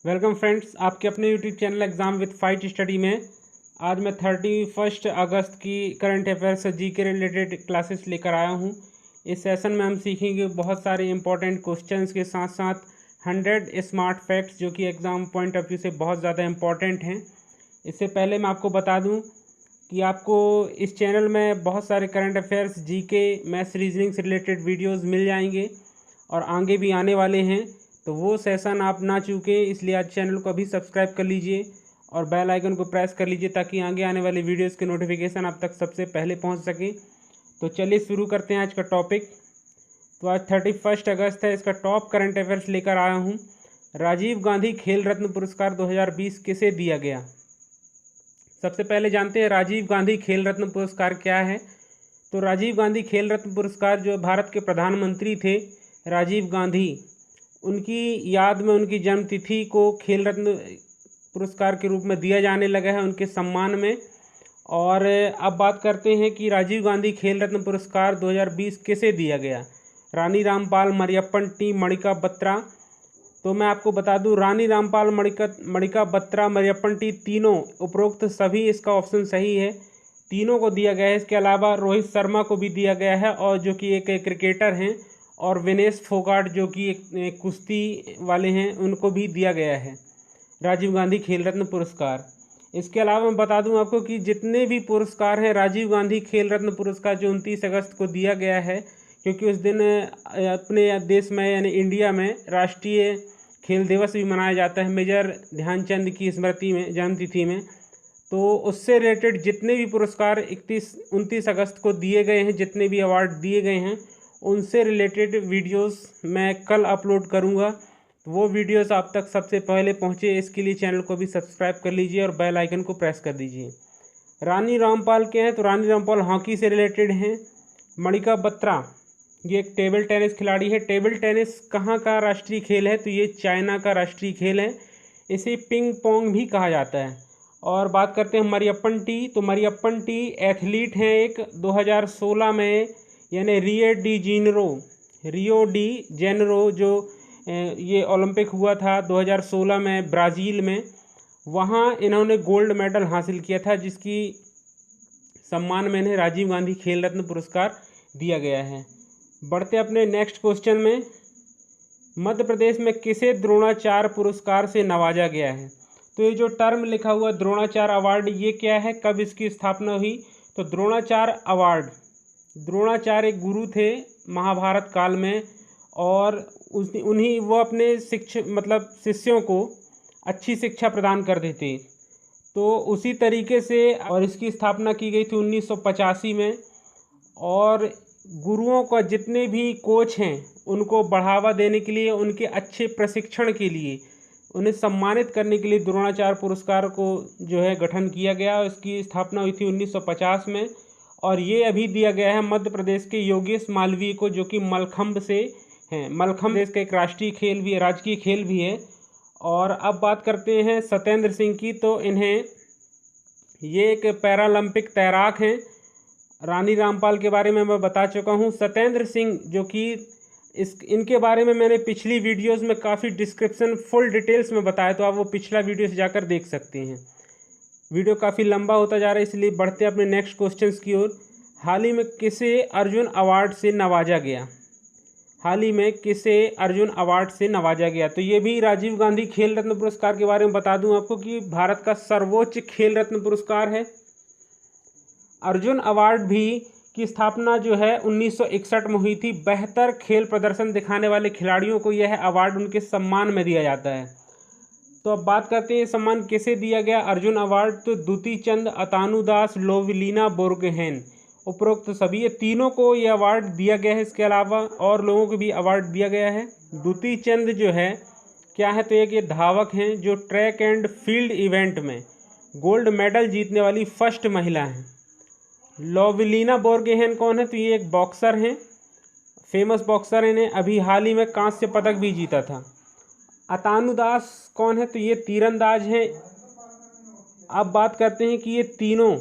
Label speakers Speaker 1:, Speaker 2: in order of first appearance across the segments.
Speaker 1: Welcome friends, आपके अपने YouTube channel exam with fight study में आज मैं 31 अगस्त की करंट अफेयर्स से जी के रिलेटेड क्लासेस लेकर आया हूं। इस सेशन में हम सीखेंगे बहुत सारे इंपॉर्टेंट क्वेश्चंस के साथ साथ 100 स्मार्ट फैक्ट्स जो कि एग्ज़ाम पॉइंट ऑफ व्यू से बहुत ज़्यादा इंपॉर्टेंट हैं। इससे पहले मैं आपको बता दूं कि आपको इस चैनल में बहुत सारे करंट अफेयर्स, जी के, मैथ्स, रीजनिंग से रिलेटेड वीडियोज़ मिल जाएंगे और आगे भी आने वाले हैं। तो वो सेशन आप ना चूकें, इसलिए आज चैनल को अभी सब्सक्राइब कर लीजिए और बेल आइकन को प्रेस कर लीजिए ताकि आगे आने वाले वीडियोस के नोटिफिकेशन आप तक सबसे पहले पहुंच सके। तो चलिए शुरू करते हैं आज का टॉपिक। तो आज 31 अगस्त है, इसका टॉप करंट अफेयर्स लेकर आया हूं। राजीव गांधी खेल रत्न पुरस्कार 2020 किसे दिया गया? सबसे पहले जानते हैं राजीव गांधी खेल रत्न पुरस्कार क्या है। तो राजीव गांधी खेल रत्न पुरस्कार जो भारत के प्रधानमंत्री थे राजीव गांधी, उनकी याद में उनकी जन्म तिथि को खेल रत्न पुरस्कार के रूप में दिया जाने लगा है, उनके सम्मान में। और अब बात करते हैं कि राजीव गांधी खेल रत्न पुरस्कार 2020 किसे दिया गया। रानी रामपाल, मरियप्पन टी, मणिका बत्रा। तो मैं आपको बता दूं, रानी रामपाल, मणिका बत्रा, मरियप्पन टी, तीनों उपरोक्त सभी इसका ऑप्शन सही है। तीनों को दिया गया है। इसके अलावा रोहित शर्मा को भी दिया गया है और जो कि एक क्रिकेटर हैं, और विनेश फोगाट जो कि एक कुश्ती वाले हैं, उनको भी दिया गया है राजीव गांधी खेल रत्न पुरस्कार। इसके अलावा मैं बता दूं आपको कि जितने भी पुरस्कार हैं राजीव गांधी खेल रत्न पुरस्कार जो 29 अगस्त को दिया गया है, क्योंकि उस दिन अपने देश में यानी इंडिया में राष्ट्रीय खेल दिवस भी मनाया जाता है मेजर ध्यानचंद की स्मृति में, जन्मतिथि में। तो उससे रिलेटेड जितने भी पुरस्कार 29 अगस्त को दिए गए हैं, जितने भी अवार्ड दिए गए हैं, उनसे रिलेटेड वीडियोस मैं कल अपलोड करूंगा। तो वो वीडियोस आप तक सबसे पहले पहुंचे, इसके लिए चैनल को भी सब्सक्राइब कर लीजिए और बेल आइकन को प्रेस कर दीजिए। रानी रामपाल क्या है? तो रानी रामपाल हॉकी से रिलेटेड हैं। मणिका बत्रा ये एक टेबल टेनिस खिलाड़ी है। टेबल टेनिस कहाँ का राष्ट्रीय खेल है? तो ये चाइना का राष्ट्रीय खेल है। इसे पिंग पोंग भी कहा जाता है। और बात करते हैं मरियप्पन टी। तो मरियप्पन टी एथलीट हैं एक, 2016 में यानी रियो डी जेनरो जो ये ओलंपिक हुआ था 2016 में ब्राज़ील में, वहाँ इन्होंने गोल्ड मेडल हासिल किया था, जिसकी सम्मान में इन्हें राजीव गांधी खेल रत्न पुरस्कार दिया गया है। बढ़ते अपने नेक्स्ट क्वेश्चन में। मध्य प्रदेश में किसे द्रोणाचार्य पुरस्कार से नवाजा गया है? तो ये जो टर्म लिखा हुआ द्रोणाचार्य अवार्ड, ये क्या है, कब इसकी स्थापना हुई? तो द्रोणाचार्य अवार्ड, द्रोणाचार्य गुरु थे महाभारत काल में, और उन्हीं वो अपने शिष्यों को अच्छी शिक्षा प्रदान करते थे। तो उसी तरीके से और इसकी स्थापना की गई थी 1985 में। और गुरुओं का जितने भी कोच हैं उनको बढ़ावा देने के लिए, उनके अच्छे प्रशिक्षण के लिए, उन्हें सम्मानित करने के लिए द्रोणाचार्य पुरस्कार को जो है गठन किया गया। इसकी स्थापना हुई थी 1950 में, और ये अभी दिया गया है मध्य प्रदेश के योगेश मालवीय को, जो कि मलखंभ से हैं। मलखंभ देश का एक राष्ट्रीय खेल भी है, राजकीय खेल भी है। और अब बात करते हैं सत्येंद्र सिंह की। तो इन्हें, ये एक पैरालंपिक तैराक हैं। रानी रामपाल के बारे में मैं बता चुका हूँ। सत्येंद्र सिंह जो कि इनके बारे में मैंने पिछली वीडियोस में काफ़ी डिस्क्रिप्शन फुल डिटेल्स में बताया, तो आप वो पिछला वीडियो से जाकर देख सकते हैं। वीडियो काफ़ी लंबा होता जा रहा है, इसलिए बढ़ते अपने नेक्स्ट क्वेश्चंस की ओर। हाल ही में किसे अर्जुन अवार्ड से नवाजा गया? हाल ही में किसे अर्जुन अवार्ड से नवाजा गया? तो ये भी राजीव गांधी खेल रत्न पुरस्कार के बारे में बता दूं आपको कि भारत का सर्वोच्च खेल रत्न पुरस्कार है। अर्जुन अवार्ड भी की स्थापना जो है 1961 में हुई थी। बेहतर खेल प्रदर्शन दिखाने वाले खिलाड़ियों को यह अवार्ड उनके सम्मान में दिया जाता है। तो अब बात करते हैं सम्मान किसे दिया गया अर्जुन अवार्ड। तो दुती चंद, अतानु दास, लोवलीना बोर्गोहेन, उपरोक्त सभी ये तीनों को ये अवार्ड दिया गया है। इसके अलावा और लोगों को भी अवार्ड दिया गया है। दुती चंद जो है क्या है? तो एक ये धावक हैं जो ट्रैक एंड फील्ड इवेंट में गोल्ड मेडल जीतने वाली फर्स्ट महिला हैं। लोवलीना बोर्गोहेन कौन है? तो ये एक बॉक्सर हैं, फेमस बॉक्सर हैं। इन्हें अभी हाल ही में कांस्य पदक भी जीता था। अतानु दास कौन है? तो ये तीरंदाज हैं। अब बात करते हैं कि ये तीनों,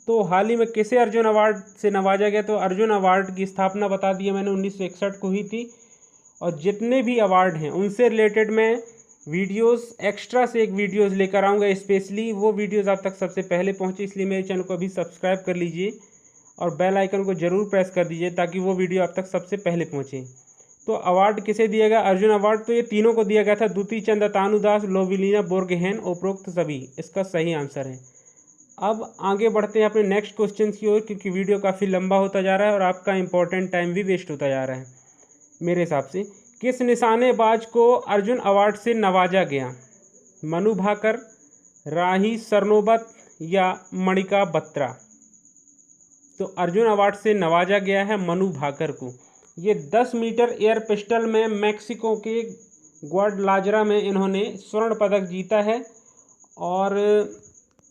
Speaker 1: तो हाल ही में किसे अर्जुन अवार्ड से नवाजा गया? तो अर्जुन अवार्ड की स्थापना बता दी है मैंने, 1961 को हुई थी। और जितने भी अवार्ड हैं उनसे रिलेटेड मैं वीडियोस एक्स्ट्रा से एक वीडियोस लेकर आऊँगा स्पेशली, वो वीडियोस आप तक सबसे पहले पहुँचे, इसलिए मेरे चैनल को अभी सब्सक्राइब कर लीजिए और बेल आइकन को ज़रूर प्रेस कर दीजिए ताकि वो वीडियो आप तक सबसे पहले पहुँचे। तो अवार्ड किसे दिया गया? अर्जुन अवार्ड तो ये तीनों को दिया गया था, दुती चंद, तानुदास, लोविलिना बोर्गहेन, उपरोक्त सभी। इसका सही आंसर है। अब आगे बढ़ते हैं अपने नेक्स्ट क्वेश्चन की ओर, क्योंकि वीडियो काफ़ी लंबा होता जा रहा है और आपका इंपॉर्टेंट टाइम भी वेस्ट होता जा रहा है मेरे हिसाब से। किस निशानेबाज को अर्जुन अवार्ड से नवाजा गया? मनु भाकर, राही सरनोबत या मणिका बत्रा? तो अर्जुन अवार्ड से नवाजा गया है मनु भाकर को। ये 10 मीटर एयर पिस्टल में मैक्सिको के ग्वाडलाजरा में इन्होंने स्वर्ण पदक जीता है और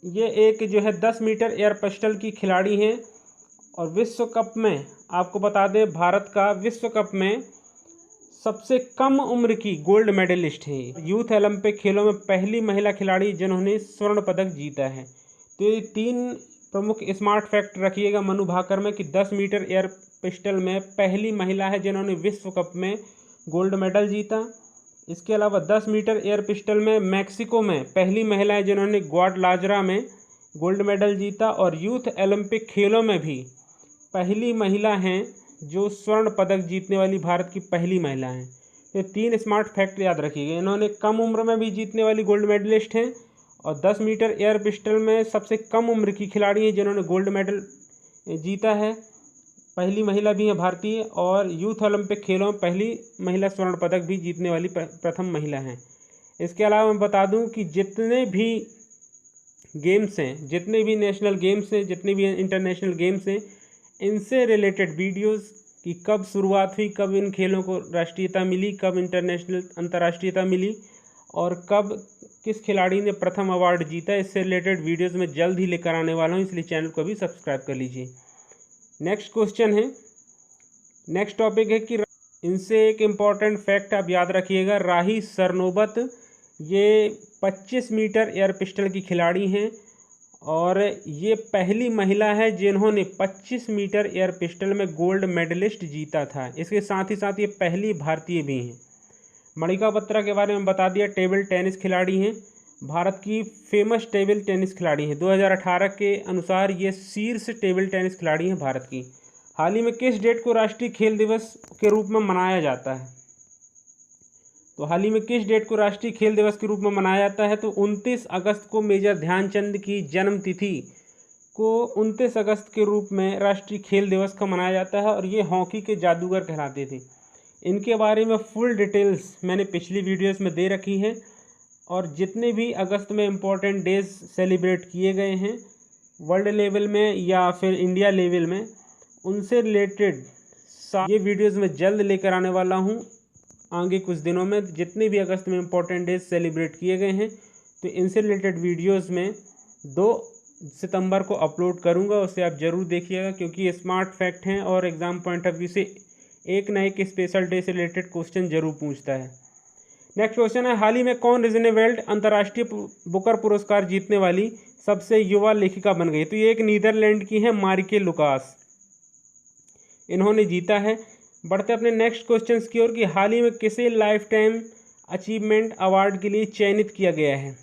Speaker 1: ये एक जो है 10 मीटर एयर पिस्टल की खिलाड़ी हैं। और विश्व कप में आपको बता दें, भारत का विश्व कप में सबसे कम उम्र की गोल्ड मेडलिस्ट है। यूथ ओलंपिक खेलों में पहली महिला खिलाड़ी जिन्होंने स्वर्ण पदक जीता है। तो ये 3 प्रमुख स्मार्ट फैक्ट रखिएगा मनु भाकर में कि 10 मीटर एयर पिस्टल में पहली महिला है जिन्होंने विश्व कप में गोल्ड मेडल जीता। इसके अलावा 10 मीटर एयर पिस्टल में मैक्सिको में पहली महिला है जिन्होंने ग्वाडलाजरा में गोल्ड मेडल जीता। और यूथ ओलंपिक खेलों में भी पहली महिला हैं जो स्वर्ण पदक जीतने वाली भारत की पहली महिला हैं। ये 3 स्मार्ट फैक्ट याद रखिएगा। इन्होंने कम उम्र में भी जीतने वाली गोल्ड मेडलिस्ट हैं और 10 मीटर एयर पिस्टल में सबसे कम उम्र की खिलाड़ी हैं जिन्होंने गोल्ड मेडल जीता है, पहली महिला भी है भारतीय। और यूथ ओलंपिक खेलों में पहली महिला स्वर्ण पदक भी जीतने वाली प्रथम महिला हैं। इसके अलावा मैं बता दूं कि जितने भी गेम्स हैं, जितने भी नेशनल गेम्स हैं, जितने भी इंटरनेशनल गेम्स हैं, इनसे रिलेटेड वीडियोस की कब शुरुआत हुई, कब इन खेलों को राष्ट्रीयता मिली, कब इंटरनेशनल अंतर्राष्ट्रीयता मिली और कब किस खिलाड़ी ने प्रथम अवार्ड जीता, इससे रिलेटेड वीडियोस मैं जल्द ही लेकर आने वाला हूँ, इसलिए चैनल को भी सब्सक्राइब कर लीजिए। नेक्स्ट क्वेश्चन है, नेक्स्ट टॉपिक है कि इनसे एक इम्पॉर्टेंट फैक्ट आप याद रखिएगा। राही सरनोबत ये 25 मीटर एयर पिस्टल की खिलाड़ी हैं और ये पहली महिला है जिन्होंने 25 मीटर एयर पिस्टल में गोल्ड मेडलिस्ट जीता था। इसके साथ ही साथ ये पहली भारतीय भी हैं। मणिका बत्रा के बारे में बता दिया, टेबल टेनिस खिलाड़ी हैं, भारत की फेमस टेबल टेनिस खिलाड़ी हैं। 2018 के अनुसार ये शीर्ष टेबल टेनिस खिलाड़ी हैं भारत की। हाल ही में किस डेट को राष्ट्रीय खेल दिवस के रूप में मनाया जाता है? तो हाल ही में किस डेट को राष्ट्रीय खेल दिवस के रूप में मनाया जाता है? तो 29 अगस्त को मेजर ध्यानचंद की जन्म तिथि को 29 अगस्त के रूप में राष्ट्रीय खेल दिवस का मनाया जाता है और ये हॉकी के जादूगर कहलाते थे। इनके बारे में फुल डिटेल्स मैंने पिछली वीडियोस में दे रखी है और जितने भी अगस्त में इम्पोर्टेंट डेज सेलिब्रेट किए गए हैं वर्ल्ड लेवल में या फिर इंडिया लेवल में, उनसे रिलेटेड ये वीडियोस मैं जल्द लेकर आने वाला हूं आगे कुछ दिनों में। जितने भी अगस्त में इम्पोर्टेंट डेज सेलिब्रेट किए गए हैं तो इनसे रिलेटेड वीडियोस में 2 सितंबर को अपलोड करूंगा, उसे आप ज़रूर देखिएगा क्योंकि ये स्मार्ट फैक्ट हैं और एग्ज़ाम पॉइंट ऑफ व्यू से एक न एक स्पेशल डे से रिलेटेड क्वेश्चन जरूर पूछता है। नेक्स्ट क्वेश्चन है, हाल ही में कौन रिजनेवेल्ड अंतर्राष्ट्रीय बुकर पुरस्कार जीतने वाली सबसे युवा लेखिका बन गई? तो ये एक नीदरलैंड की है, मारिके लुकास, इन्होंने जीता है। बढ़ते अपने नेक्स्ट क्वेश्चन की ओर कि हाल ही में किसे लाइफ टाइम अचीवमेंट अवार्ड के लिए चयनित किया गया है?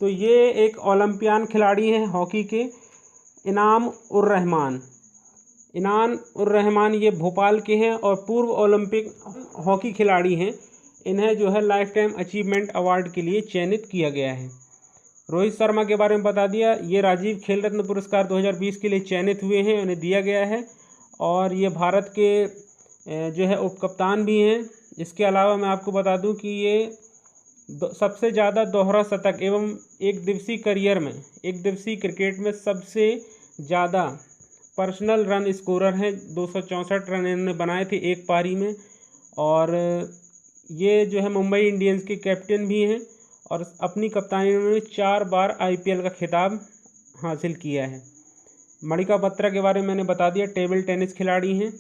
Speaker 1: तो ये एक ओलंपियन खिलाड़ी हैं हॉकी के, इनाम उर रहमान। इनाम उर रहमान ये भोपाल के हैं और पूर्व ओलंपिक हॉकी खिलाड़ी हैं। इन्हें जो है लाइफ टाइम अचीवमेंट अवार्ड के लिए चयनित किया गया है। रोहित शर्मा के बारे में बता दिया, ये राजीव खेल रत्न पुरस्कार 2020 के लिए चयनित हुए हैं, उन्हें दिया गया है और ये भारत के जो है उप कप्तान भी हैं। इसके अलावा मैं आपको बता दूं कि ये सबसे ज़्यादा दोहरा शतक एवं एक दिवसीय करियर में, एक दिवसीय क्रिकेट में सबसे ज़्यादा पर्सनल रन स्कोरर हैं। 264 रन इन्होंने बनाए थे एक पारी में और ये जो है मुंबई इंडियंस के कैप्टन भी हैं और अपनी कप्तानी में 4 बार IPL का खिताब हासिल किया है। मणिका बत्रा के बारे में मैंने बता दिया, टेबल टेनिस खिलाड़ी हैं।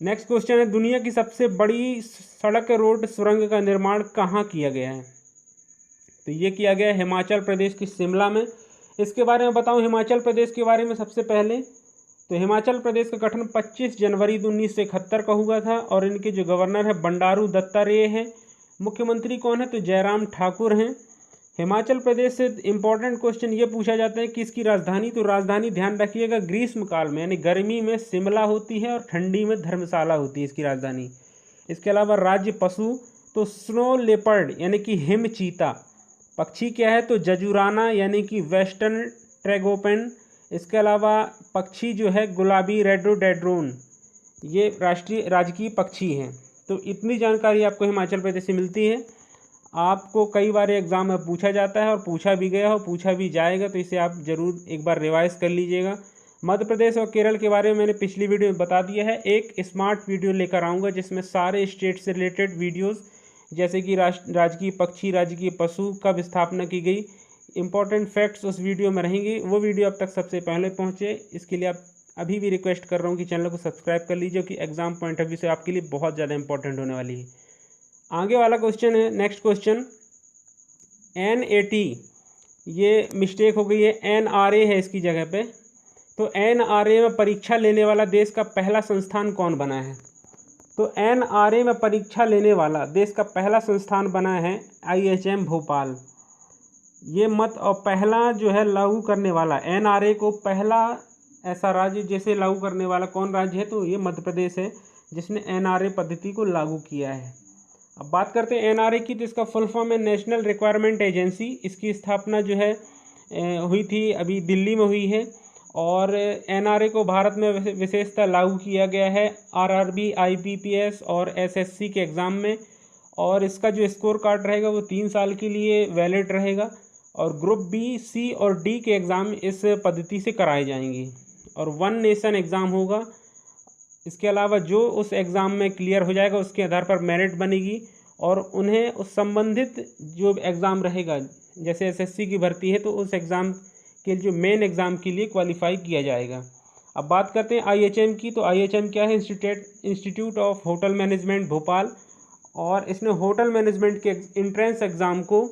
Speaker 1: नेक्स्ट क्वेश्चन है, दुनिया की सबसे बड़ी सड़क रोड सुरंग का निर्माण कहाँ किया गया है? तो ये किया गया है हिमाचल प्रदेश की शिमला में। इसके बारे में बताऊं हिमाचल प्रदेश के बारे में सबसे पहले, तो हिमाचल प्रदेश का गठन 25 जनवरी 1971 का हुआ था और इनके जो गवर्नर है बंडारू दत्तात्रेय हैं। मुख्यमंत्री कौन है? तो जयराम ठाकुर हैं। हिमाचल प्रदेश से इम्पोर्टेंट क्वेश्चन ये पूछा जाता है कि इसकी राजधानी, तो राजधानी ध्यान रखिएगा ग्रीष्म काल में यानी गर्मी में शिमला होती है और ठंडी में धर्मशाला होती है इसकी राजधानी। इसके अलावा राज्य पशु, तो स्नो लेपर्ड यानी कि हिम चीता। पक्षी क्या है? तो जजुराना यानी कि वेस्टर्न ट्रैगोपन। इसके अलावा पक्षी जो है गुलाबी रेडोडेड्रोन, ये राजकीय पक्षी हैं। तो इतनी जानकारी आपको हिमाचल प्रदेश से मिलती है। आपको कई बार एग्ज़ाम में पूछा जाता है और पूछा भी गया हो, पूछा भी जाएगा, तो इसे आप ज़रूर एक बार रिवाइज कर लीजिएगा। मध्य प्रदेश और केरल के बारे में मैंने पिछली वीडियो में बता दिया है। एक स्मार्ट वीडियो लेकर आऊँगा जिसमें सारे स्टेट से रिलेटेड वीडियोज़, जैसे कि राजकीय पक्षी, राजकीय पशु, कब स्थापना की गई, इंपॉर्टेंट फैक्ट्स उस वीडियो में रहेंगी। वो वीडियो अब तक सबसे पहले पहुँचे, इसके लिए आप अभी भी रिक्वेस्ट कर रहा हूँ कि चैनल को सब्सक्राइब कर लीजिए, कि एग्ज़ाम पॉइंट ऑफ व्यू से आपके लिए बहुत ज़्यादा इंपॉर्टेंट होने वाली है। आगे वाला क्वेश्चन है, नेक्स्ट क्वेश्चन, NAT, ये मिस्टेक हो गई है, NRA है इसकी जगह पे। तो NRA में परीक्षा लेने वाला देश का पहला संस्थान कौन बना है? तो NRA में परीक्षा लेने वाला देश का पहला संस्थान बना है IHM भोपाल। ये मत और पहला जो है लागू करने वाला, NRA को पहला ऐसा राज्य जैसे लागू करने वाला कौन राज्य है? तो ये मध्य प्रदेश है जिसने NRA पद्धति को लागू किया है। अब बात करते हैं NRA की, तो इसका फुल फॉर्म है नेशनल रिक्वायरमेंट एजेंसी। इसकी स्थापना जो है हुई थी, अभी दिल्ली में हुई है। और NRA को भारत में विशेषतः लागू किया गया है RRB, IBPS और SSC के एग्ज़ाम में। और इसका जो स्कोर कार्ड रहेगा वो 3 साल के लिए वैलिड रहेगा। और ग्रुप B, C और D के एग्ज़ाम इस पद्धति से कराए जाएंगे और 1 नेशन एग्ज़ाम होगा। इसके अलावा जो उस एग्ज़ाम में क्लियर हो जाएगा उसके आधार पर मेरिट बनेगी और उन्हें उस संबंधित जो एग्ज़ाम रहेगा, जैसे SSC की भर्ती है तो उस एग्ज़ाम के जो मेन एग्ज़ाम के लिए क्वालिफाई किया जाएगा। अब बात करते हैं IHM की, तो IHM क्या है? Institute of hotel management Bhopal. और इसने होटल मैनेजमेंट के एंट्रेंस एग्ज़ाम को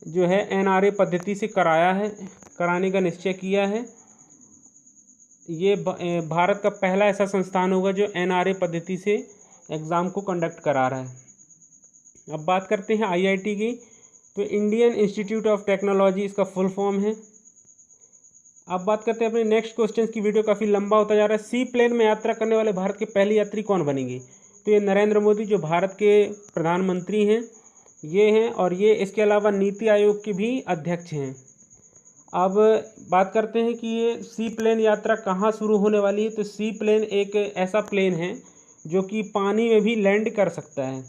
Speaker 1: जो है NRA पद्धति से कराने का निश्चय किया है। ये भारत का पहला ऐसा संस्थान होगा जो NRA पद्धति से एग्ज़ाम को कंडक्ट करा रहा है। अब बात करते हैं IIT की, तो इंडियन इंस्टीट्यूट ऑफ टेक्नोलॉजी इसका फुल फॉर्म है। अब बात करते हैं अपने नेक्स्ट क्वेश्चन की, वीडियो काफ़ी लंबा होता जा रहा है। सी प्लेन में यात्रा करने वाले भारत के पहले यात्री कौन बनेंगे? तो ये नरेंद्र मोदी जो भारत के प्रधानमंत्री हैं ये हैं, और ये इसके अलावा नीति आयोग के भी अध्यक्ष हैं। अब बात करते हैं कि ये सी प्लेन यात्रा कहाँ शुरू होने वाली है। तो सी प्लेन एक ऐसा प्लेन है जो कि पानी में भी लैंड कर सकता है।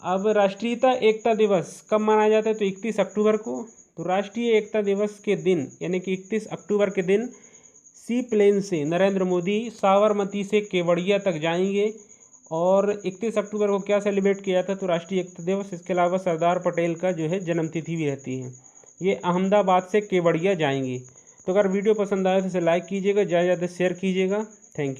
Speaker 1: अब राष्ट्रीयता एकता दिवस कब मनाया जाता है? तो 31 अक्टूबर को। तो राष्ट्रीय एकता दिवस के दिन यानी कि 31 अक्टूबर के दिन सी प्लेन से नरेंद्र मोदी साबरमती से केवड़िया तक जाएंगे। और 31 अक्टूबर को क्या सेलिब्रेट किया जाता है? तो राष्ट्रीय एकता दिवस। इसके अलावा सरदार पटेल का जो है जन्मतिथि भी रहती है। ये अहमदाबाद से केवड़िया जाएंगे। तो अगर वीडियो पसंद आए तो इसे लाइक कीजिएगा, ज़्यादा से ज़्यादा शेयर कीजिएगा। Thank you.